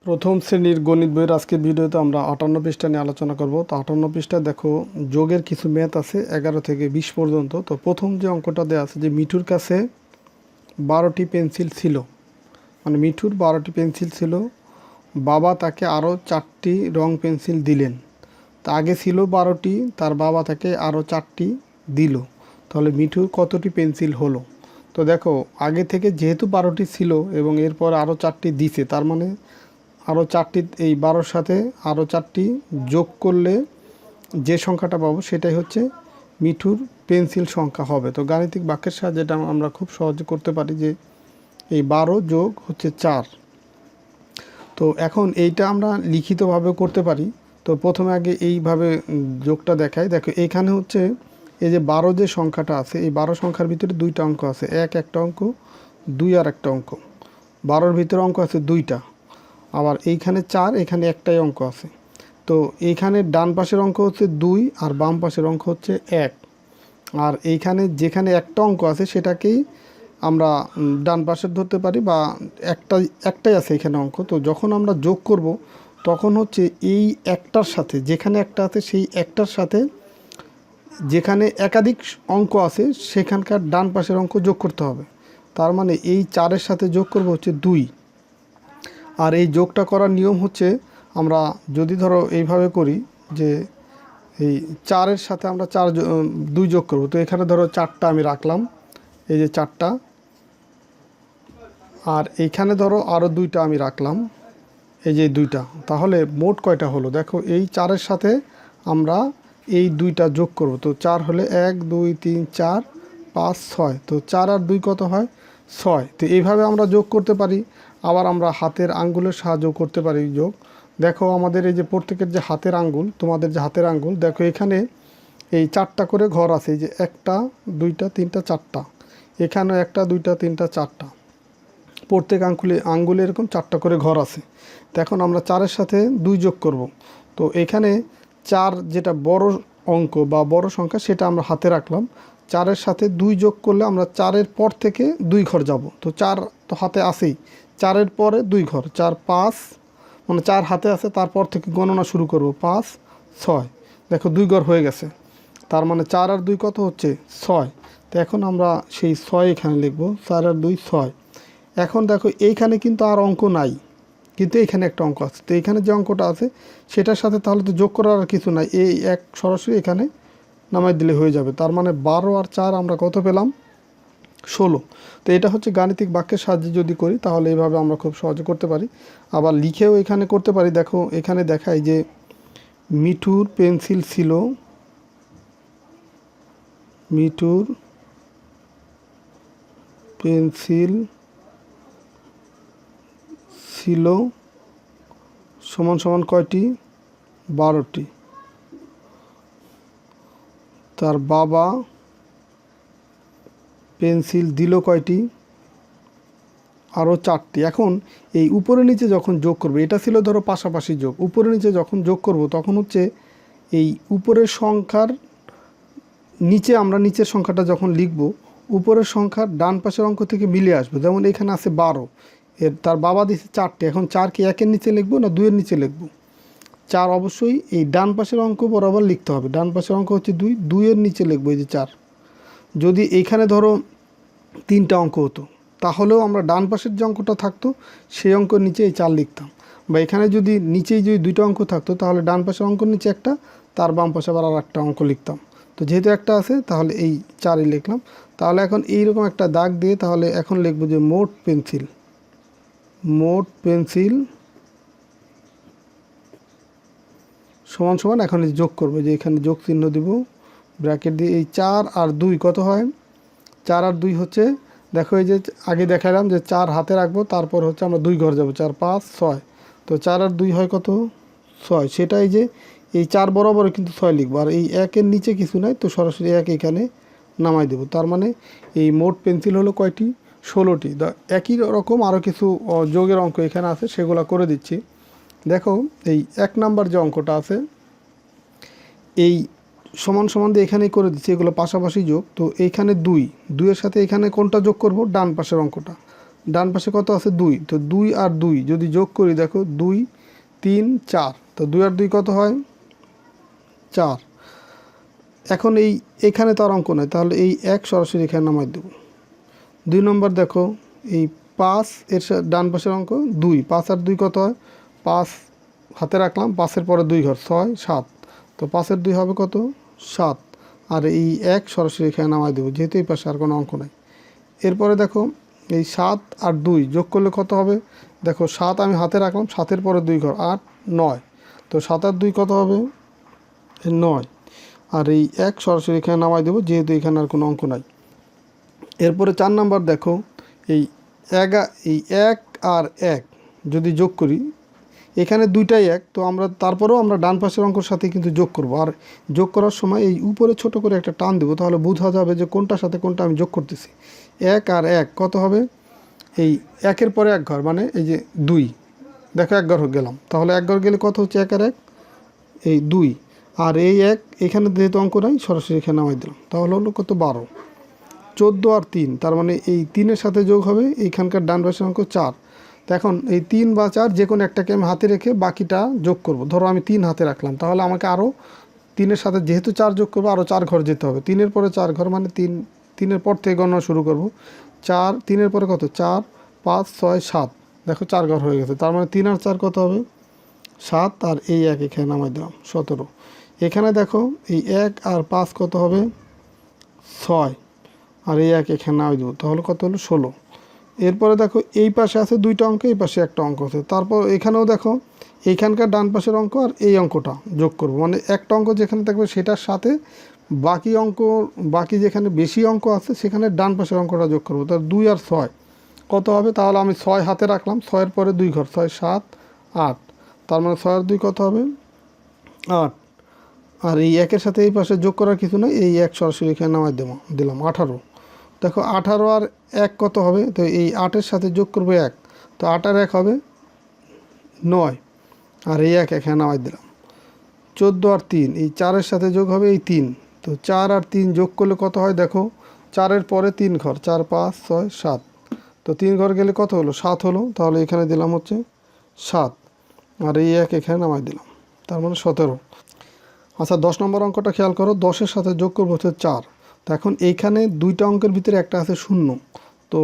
প্রথম শ্রেণীর গণিত বইয়ের আজকের ভিডিওতে আমরা 58 পৃষ্ঠা নিয়ে আলোচনা করব। তো 58 পৃষ্ঠায় দেখো যোগের কিছু ম্যাথ আছে 11 থেকে 20 পর্যন্ত। তো প্রথম যে অঙ্কটা দেওয়া আছে যে মিঠুর কাছে 12টি পেন্সিল ছিল, মানে মিঠুর 12টি পেন্সিল ছিল, বাবা তাকে আরও 4টি রং পেন্সিল দিলেন। তা আগে ছিল 12টি, তার বাবা তাকে আরও 4টি দিল, তাহলে মিঠুর কতটি পেন্সিল হলো? তো দেখো আগে থেকে যেহেতু 12টি ছিল এবং এরপর আরও 4টি দিছে, তার মানে আরও 4টি, এই 12-র সাথে আরও 4টি যোগ করলে যে সংখ্যাটা পাবো সেটাই হচ্ছে মিঠুর পেন্সিল সংখ্যা হবে। তো গাণিতিক বাক্যের সাহায্যে এটা আমরা খুব সহজে করতে পারি যে এই 12 যোগ হচ্ছে 4। তো এখন এইটা আমরা লিখিতভাবেও করতে পারি। তো প্রথমে আগে এইভাবে যোগটা দেখাই। দেখো এইখানে হচ্ছে এই যে 12 যে সংখ্যাটা আছে, এই 12 সংখ্যার ভিতরে দুইটা অঙ্ক আছে, একটা অঙ্ক, 2 আর একটা অঙ্ক। 12-র ভিতরে অঙ্ক আছে দুইটা, আবার এইখানে 4, এখানে একটাই অঙ্ক আছে। তো এইখানে ডান পাশের অঙ্ক হচ্ছে 2 আর বাম পাশের অঙ্ক হচ্ছে 1। আর এইখানে যেখানে একটা অঙ্ক আছে সেটাকেই আমরা ডান পাশের ধরতে পারি, বা একটাই আছে এখানে অঙ্ক। তো যখন আমরা যোগ করব তখন হচ্ছে এই একটার সাথে, যেখানে একটা আছে সেই একটার সাথে যেখানে একাধিক অঙ্ক আছে সেখানকার ডান পাশের অঙ্ক যোগ করতে হবে। তার মানে এই 4-এর সাথে যোগ করব হচ্ছে 2। আর এই যোগটা করার নিয়ম হচ্ছে, আমরা যদি ধরো এইভাবে করি যে এই 4-এর সাথে আমরা 2 যোগ করব। তো এখানে ধরো 4টা আমি রাখলাম, এই যে 4টা, আর এইখানে ধরো আরও 2টা আমি রাখলাম, এই যে 2টা। তাহলে মোট কয়টা হলো? দেখো এই 4-এর সাথে আমরা এই 2টা যোগ করব। তো 4 হলে 1 2 3 4 5 6। তো 4 আর 2 কত হয়? 6। তো এইভাবে আমরা যোগ করতে পারি। আবার আমরা হাতের আঙ্গুলের সাহায্যেও করতে পারি যোগ। দেখো আমাদের এই যে প্রত্যেকের যে হাতের আঙ্গুল, তোমাদের যে হাতের আঙ্গুল, দেখো এখানে এই 4টা করে ঘর আছে, এই যে 1টা 2টা 3টা 4টা, এখানেও 1টা 2টা 3টা 4টা, প্রত্যেক আঙ্গুলে এরকম 4টা করে ঘর আছে। তো এখন আমরা 4-এর সাথে 2 যোগ করব। তো এখানে 4 যেটা বড় অঙ্ক বা বড় সংখ্যা সেটা আমরা হাতে রাখলাম। 4-এর সাথে 2 যোগ করলে আমরা 4-এর পর থেকে 2 ঘর যাব। তো 4 তো হাতে আসেই, 4-এর পরে 2 ঘর, 4 5, মানে 4 হাতে আছে, তারপর থেকে গণনা শুরু করব, 5 6। দেখো 2 ঘর হয়ে গেছে, তার মানে 4 আর 2 কত হচ্ছে? 6। তো এখন আমরা সেই 6 এখানে লিখব, 4 আর 2 6। এখন দেখো এইখানে কিন্তু আর অঙ্ক নাই, কিন্তু এইখানে একটা অঙ্ক আছে। তো এইখানে যে অঙ্কটা আছে সেটার সাথে তাহলে তো যোগ করার আর কিছু নাই, এই এক সরাসরি এখানে নামাই দিলে হয়ে যাবে। তার মানে 12 আর 4 আমরা কত পেলাম? 16। তো এটা হচ্ছে গাণিতিক বাক্যের সাহায্যে যদি করি তাহলে এইভাবে আমরা খুব সহজে করতে পারি। আবার লিখেও এখানে করতে পারি। দেখো এখানে দেখাই যে মিঠুর পেন্সিল ছিল, মিঠুর পেন্সিল ছিল সমান সমান কয়টি? 12টি। তার বাবা পেন্সিল দিল কয়টি? আরও 4টি। এখন এই উপরে নিচে যখন যোগ করবো, এটা ছিল ধরো পাশাপাশি যোগ, উপরে নিচে যখন যোগ করব তখন হচ্ছে এই উপরের সংখ্যার নিচে, আমরা নিচের সংখ্যাটা যখন লিখব উপরের সংখ্যার ডান পাশের অঙ্ক থেকে মিলে আসবে। যেমন এখানে আছে 12, তার বাবা দিচ্ছে 4টি। এখন 4 কি 1-এর নিচে লিখবো না 2-এর নিচে লিখবো? 4 অবশ্যই এই ডান পাশের অঙ্ক বরাবর লিখতে হবে। ডান পাশের অঙ্ক হচ্ছে 2, 2-এর নিচে লিখবো এই যে 4। যদি এইখানে ধরো 3টা অঙ্ক হতো তাহলেও আমরা ডান পাশের যে অঙ্কটা থাকতো সেই অঙ্কের নিচে এই 4 লিখতাম। বা এখানে যদি নিচেই যদি 2টা অঙ্ক থাকতো তাহলে ডান পাশের অঙ্কের নিচে একটা, তার বাম পাশে আবার আর একটা অঙ্ক লিখতাম। তো যেহেতু একটা আছে তাহলে এই 4ই লিখলাম। তাহলে এখন এইরকম একটা দাগ দিয়ে তাহলে এখন লিখবো যে মোট পেন্সিল, মোট পেন্সিল সমান সমান, এখন যোগ করবো, যে এখানে যোগ চিহ্ন দিব ব্র্যাকেট দিয়ে। এই 4 আর 2 কত হয়? 4 আর 2 হচ্ছে, দেখো এই যে আগে দেখালাম যে 4 হাতে রাখবো, তারপর হচ্ছে আমরা 2 ঘর যাব, 4 5 6। তো 4 আর 2 হয় কত? 6। সেটাই যে এই 4 বরাবর কিন্তু 6 লিখবো, আর এই 1-এর নিচে কিছু নাই, তো সরাসরি 1 এখানে নামাই দেবো। তার মানে এই মোট পেন্সিল হলো কয়টি? 16টি। একই রকম আরও কিছু যোগের অঙ্ক এখানে আছে, সেগুলো করে দিচ্ছি। দেখো এই 1 নাম্বার যে অঙ্কটা আছে, এই সমান সমান দিয়ে এখানেই করে দিচ্ছি, এগুলো পাশাপাশি যোগ। তো এইখানে 2, 2-এর সাথে এখানে কোনটা যোগ করব? ডান পাশের অঙ্কটা। ডান পাশে কত আছে 2, তো 2 আর 2 যদি যোগ করি দেখো 2 3 4, তো 2 আর 2 কত হয় 4। এখন এখানে তো আর অঙ্ক নাই, তাহলে এই 1 সরাসরি এখানে নামাই দেব। 2 নম্বর দেখো এই 5 এর ডান পাশের অঙ্ক 2, 5 আর 2 কত হয় 5, হাতে রাখলাম, 5-এর পরে 2 ঘর 6 7, তো 5-এর 2 হবে কত 7, আর এই 1 সরাসরি এখানে নামাই দেবো যেহেতু এই পাশে আর কোনো অঙ্ক নাই। এরপরে দেখো এই 7 আর 2 যোগ করলে কত হবে, দেখো 7 আমি হাতে রাখলাম, 7-এর পরে 2 ঘর 8 9, তো 7 আর 2 কত হবে 9, আর এই 1 সরাসরি এখানে নামাই দেবো যেহেতু এখানে আর কোনো অঙ্ক নাই। এরপরে 4 নাম্বার দেখো এই 1 আর 1 যদি যোগ করি, এখানে দুইটাই 1, তো আমরা তারপরেও আমরা ডান পাশের অঙ্কের সাথে কিন্তু যোগ করব, আর যোগ করার সময় এই উপরে ছোট করে একটা টান দেবো, তাহলে বোঝা যাবে যে কোনটার সাথে কোনটা আমি যোগ করতেছি। 1 আর 1 কত হবে, এই 1-এর পরে 1 ঘর মানে এই যে 2, দেখো 1 ঘর গেলাম, তাহলে 1 ঘর গেলে কত হচ্ছে 1 আর 1 এই 2, আর এই 1 এখানে যেহেতু অঙ্ক নাই সরাসরি এখানে নামাই দিলাম, তাহলে হলো কত 12। 14 আর 3, তার মানে এই 3-এর সাথে যোগ হবে এইখানকার ডান পাশের অঙ্ক 4। তো এখন এই 3 বা 4 যে কোনো একটাকে আমি হাতে রেখে বাকিটা যোগ করব। ধরো আমি 3 হাতে রাখলাম, তাহলে আমাকে আরও 3-এর সাথে যেহেতু 4 যোগ করবো আরও 4 ঘর যেতে হবে। 3-এর পরে 4 ঘর মানে 3-এর পর থেকে গণনা শুরু করব। 4, 3-এর পরে কত 4 5 6 7, দেখো 4 ঘর হয়ে গেছে, তার মানে 3 আর 4 কত হবে 7, আর এই 1 এখানে নামাই দিলাম 17। এখানে দেখো এই 1 আর 5 কত হবে 6, আর এই 1 এখানে নামাই দেবো, তাহলে কত হলো 16। এরপরে দেখো এই পাশে আছে 2টা অঙ্ক, এই পাশে একটা অঙ্ক আছে, তারপর এখানেও দেখো এইখানকার ডান পাশের অঙ্ক আর এই অঙ্কটা যোগ করব, মানে একটা অঙ্ক যেখানে থাকবে সেটার সাথে বাকি যেখানে বেশি অঙ্ক আছে সেখানে ডান পাশের অঙ্কটা যোগ করব। তার 2 আর 6 কত হবে, তাহলে আমি 6 হাতে রাখলাম, 6-এর পরে 2 ঘর 6 7 8, তার মানে 6 আর 2 কত হবে 8, আর এই 1-এর সাথে এই পাশে যোগ করার কিছু নয়, এই 1 সরাসরি এখানে নামাই দিলাম 18। দেখো 18 আর 1 কত হবে, তো এই 8-এর সাথে যোগ করবো 1, তো 8 আর 1 হবে 9, আর এই 1 এখানে নামাই দিলাম। 14 আর 3, এই 4-এর সাথে যোগ হবে এই 3, তো 4 আর 3 যোগ করলে কত হয় দেখো 4-এর পরে 3 ঘর 4 5 6 7, তো 3 ঘর গেলে কত হলো 7 হলো, তাহলে এখানে দিলাম হচ্ছে 7, আর এই 1 এখানে নামাই দিলাম, তার মানে 17। আচ্ছা 10 নম্বর অঙ্কটা খেয়াল করো, 10-এর সাথে যোগ করবো হচ্ছে 4, তো এখন এইখানে 2টা অঙ্কের ভিতরে একটা আছে 0, তো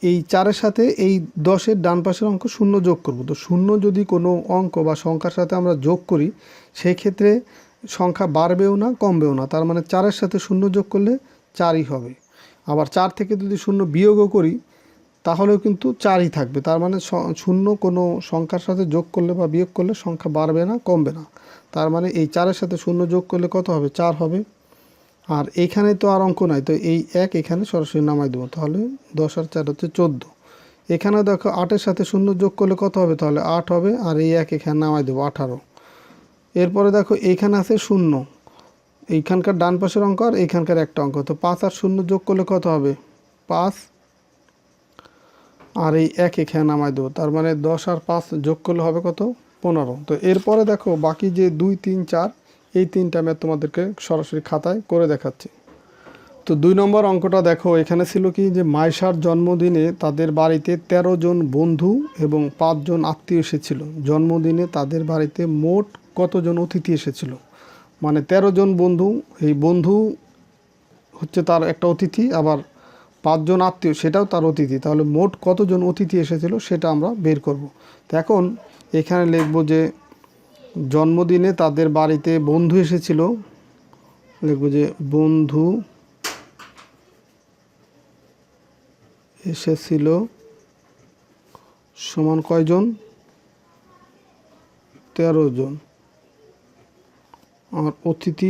এই 4-এর সাথে এই 10-এর ডান পাশের অঙ্ক 0 যোগ করব। তো 0 যদি কোনো অঙ্ক বা সংখ্যার সাথে আমরা যোগ করি সেই ক্ষেত্রে সংখ্যা বাড়বেও না কমবেও না, তার মানে 4-এর সাথে 0 যোগ করলে 4ই হবে। আবার 4 থেকে যদি 0 বিয়োগও করি তাহলেও কিন্তু 4ই থাকবে, তার মানে 0 কোনো সংখ্যার সাথে যোগ করলে বা বিয়োগ করলে সংখ্যা বাড়বে না কমবে না, তার মানে এই 4-এর সাথে 0 যোগ করলে কত হবে 4 হবে। আর এইখানে তো আর অঙ্ক নাই, তো এই 1 এখানে সরাসরি নামাই দেবো, তাহলে 10 আর 4 হচ্ছে 14। এখানে দেখো 8-এর সাথে 0 যোগ করলে কত হবে, তাহলে 8 হবে, আর এই 1 এখানে নামাই দেবো 18। এরপরে দেখো এইখানে আছে 0, এইখানকার ডান পাশের অঙ্ক আর এইখানকার একটা অঙ্ক, তো 5 আর 0 যোগ করলে কত হবে 5, আর এই 1 এখানে নামাই দেবো, তার মানে 10 আর 5 যোগ করলে হবে কত 15। তো এরপরে দেখো বাকি যে 2 3 4 এই 3টা ম্যাথ তোমাদেরকে সরাসরি খাতায় করে দেখাচ্ছি। তো 2 নম্বর অঙ্কটা দেখো, এখানে ছিল কি যে মাইশার জন্মদিনে তাদের বাড়িতে 13 জন বন্ধু এবং 5 জন আত্মীয় এসেছিল। জন্মদিনে তাদের বাড়িতে মোট কতজন অতিথি এসেছিল, মানে 13 জন বন্ধু, এই বন্ধু হচ্ছে তার একটা অতিথি, আবার 5 জন আত্মীয় সেটাও তার অতিথি, তাহলে মোট কতজন অতিথি এসেছিল সেটা আমরা বের করব। তো এখন এখানে লিখব যে জন্মদিনে তাদের বাড়িতে বন্ধু এসেছিল, লিখব যে বন্ধু এসেছিল সমান কয়জন 13 জন, আর অতিথি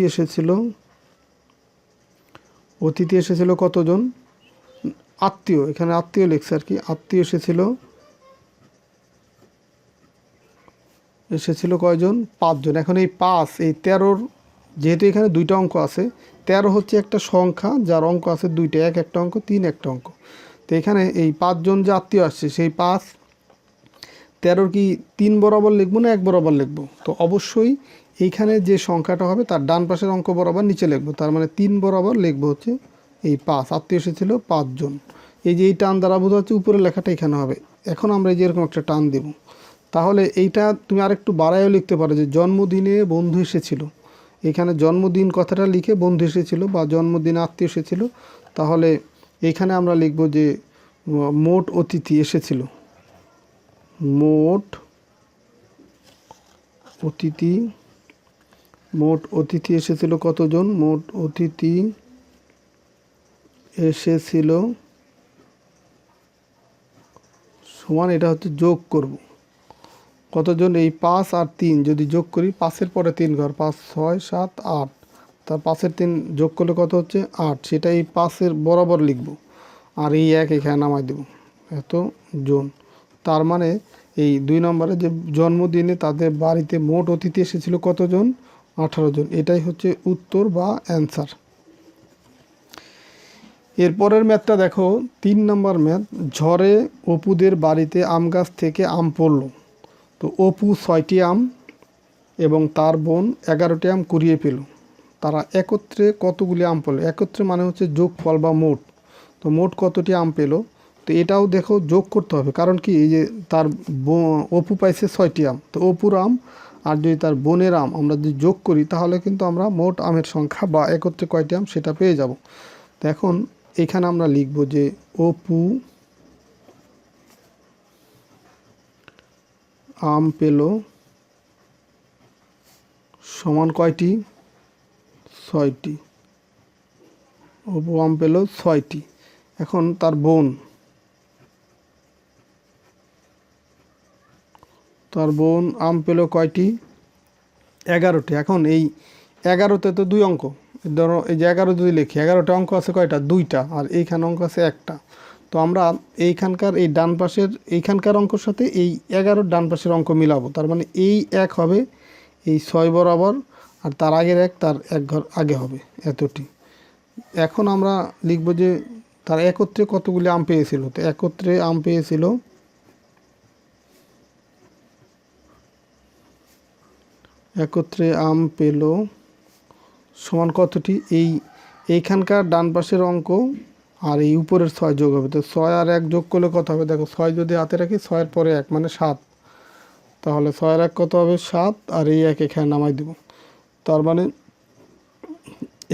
এসেছিল কতজন, আত্মীয়, এখানে আত্মীয় লিখছে আর কি, আত্মীয় এসেছিল কয়জন 5 জন। এখন এই 5 এই 13-র যেহেতু এখানে 2টা অঙ্ক আছে, 13 হচ্ছে একটা সংখ্যা যার অঙ্ক আছে 2টা, 1 একটা অঙ্ক 3 একটা অঙ্ক, তো এখানে এই 5 জন যে আত্মীয় আসছে সেই 5 13-র কি 3 বরাবর লিখবো না 1 বরাবর লিখবো, তো অবশ্যই এইখানে যে সংখ্যাটা হবে তার ডান পাশের অঙ্ক বরাবর নিচে লিখবো, তার মানে 3 বরাবর লিখবো হচ্ছে এই 5, আত্মীয় এসেছিল 5 জন। এই যে এই টান দ্বারা বোঝা হচ্ছে উপরে লেখাটা এখানে হবে। এখন আমরা এই যে এরকম একটা টান দেব, তাহলে এইটা তুমি আরেকটু বাড়ায়ও লিখতে পারো যে জন্মদিনে বন্ধু এসেছিল। এখানে জন্মদিন কথাটা লিখে বন্ধু এসেছিল বা জন্মদিনে আত্মীয় এসেছিল, তাহলে এইখানে আমরা লিখব যে মোট অতিথি এসেছিল। মোট অতিথি, মোট অতিথি এসেছিল কতজন? মোট অতিথি এসেছিল সমান, এটা হচ্ছে যোগ করব কতজন, এই 5 আর 3 যদি যোগ করি, 5-এর পরে 3 ঘর, 5, 6, 7, 8, তার 5-এর 3 যোগ করলে কত হচ্ছে? 8। সেটা এই 5-এর বরাবর লিখব, আর এই 1 এখানে নামাই দেব, এত জন। তার মানে এই 2 নম্বরে যে জন্মদিনে তাদের বাড়িতে মোট অতিথি এসেছিল কতজন? 18 জন। এটাই হচ্ছে উত্তর বা অ্যান্সার। এরপরের ম্যাথটা দেখো, 3 নম্বর ম্যাথ। ঝড়ে অপুদের বাড়িতে আম গাছ থেকে আম পড়ল। তো অপু 6টি আম এবং তার বোন 11টি আম কুড়িয়ে পেল। তারা একত্রে কতগুলি আম পেল? একত্রে মানে হচ্ছে যোগফল বা মোট। তো মোট কতটি আম পেল? তো এটাও দেখো যোগ করতে হবে, কারণ কি এই যে তার অপু পাইছে 6টি আম, তো অপুর আম আর যদি তার বোনের আম আমরা যদি যোগ করি, তাহলে কিন্তু আমরা মোট আমের সংখ্যা বা একত্রে কয়টি আম সেটা পেয়ে যাব। তো এখন এখানে আমরা লিখব যে অপু আম পেল সমান কয়টি? 6টি। অপু আম পেল 6টি। এখন তার বোন আম পেল কয়টি? 11টি। এখন এই 11তে তো 2 অঙ্ক, ধরো এই যে 11 যদি লিখি, 11টা অঙ্ক আছে কয়টা? 2টা, আর এইখানে অঙ্ক আছে 1টা। তো আমরা এইখানকার এই ডান পাশের এইখানকার অঙ্কর সাথে এই 11 ডান পাশের অঙ্ক মিলাবো, তার মানে এই 1 হবে এই 6 বরাবর, আর তার আগের 1 তার 1 ঘর আগে হবে, এতটি। এখন আমরা লিখব যে তার একত্রে কতগুলি আম পেয়েছিল। তো একত্রে আম পেয়েছিল সমান কতটি? এইখানকার ডান পাশের অঙ্ক আর এই উপরের 6 যোগ হবে। তো 6 আর 1 যোগ করলে কত হবে? দেখো 6 যদি হাতে রাখি, 6-এর পরে 1 মানে 7, তাহলে 6 আর 1 কত হবে? 7, আর এই 1 এখানে নামাই দেব। তার মানে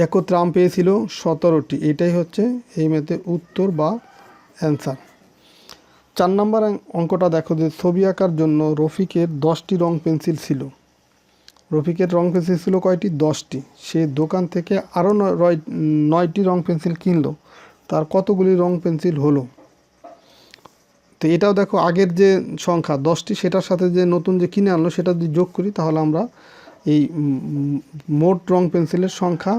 একত্রে আম পেয়েছিল 17টি। এটাই হচ্ছে এই ম্যাথের উত্তর বা অ্যান্সার। 4 নম্বর অঙ্কটা দেখো যে ছবি আঁকার জন্য রফিকের 10টি রং পেন্সিল ছিল। রফিকের রং পেন্সিল ছিল কয়টি? 10টি। সে দোকান থেকে আরও 9টি রং পেন্সিল কিনলো। তার কতগুলি রং পেন্সিল হলো? তো এটাও দেখো আগের যে সংখ্যা 10টি সেটার সাথে যে নতুন যে কিনে আনলো সেটা যদি যোগ করি, তাহলে আমরা এই মোট রং পেন্সিলের সংখ্যা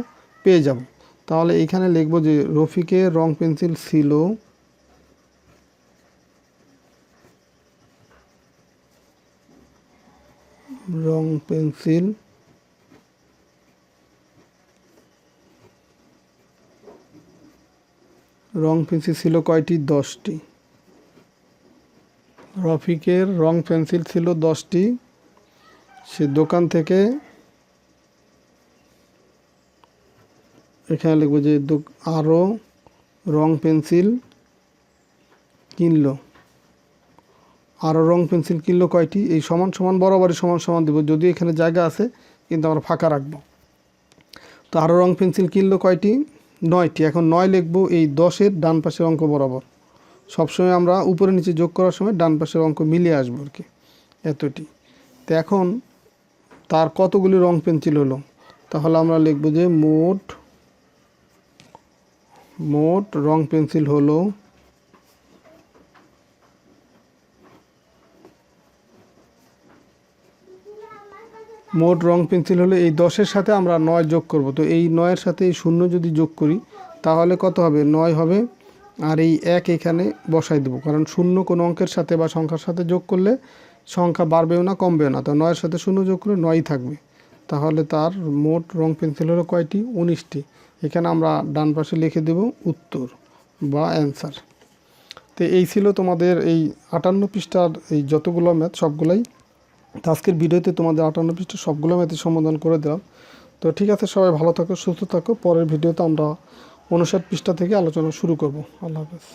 পেয়ে যাব। তাহলে এইখানে লিখব যে রফিকের রং পেন্সিল ছিল কয়টি? 10টি। রফিকের রং পেন্সিল ছিল 10টি। সে দোকান থেকে, এখানে লিখব যে আরও রং পেন্সিল কিনলো। আরও রং পেন্সিল কিনলো কয়টি? এই সমান সমান বরাবরই সমান সমান দেব, যদি এখানে জায়গা আছে কিন্তু আমরা ফাঁকা রাখবো। তো আরও রং পেন্সিল কিনলো কয়টি? 9টি। এখন 9 লিখব এই 10-এর ডান পাশের অঙ্ক বরাবর। সবসময় আমরা উপরে নিচে যোগ করার সময় ডান পাশের অঙ্ক মিলিয়ে আসবো আর কি, এতটি। তো এখন তার কতগুলি রং পেন্সিল হলো? তাহলে আমরা লিখব যে মোট রং পেন্সিল হলো এই 10-এর সাথে আমরা 9 যোগ করব। তো এই 9-এর সাথে এই 0 যদি যোগ করি, তাহলে কত হবে? 9 হবে, আর এই 1 এখানে বসাই দেবো, কারণ 0 কোনো অঙ্কের সাথে বা সংখ্যার সাথে যোগ করলে সংখ্যা বাড়বেও না কমবেও না। তো 9-এর সাথে 0 যোগ করলে 9ই থাকবে। তাহলে তার মোট রং পেন্সিল হলো কয়টি? 19টি। এখানে আমরা ডান পাশে লিখে দেব উত্তর বা অ্যান্সার। তো এই ছিল তোমাদের এই 58 পৃষ্ঠার এই যতগুলো ম্যাথ সবগুলাই। তো আজকের ভিডিওতে তোমাদের 58 পৃষ্ঠা সবগুলো ম্যাথের সমাধান করে দিলাম। তো ঠিক আছে, সবাই ভালো থাকো, সুস্থ থাকো। পরের ভিডিওতে আমরা 59 পৃষ্ঠা থেকে আলোচনা শুরু করব। আল্লাহ হাফেজ।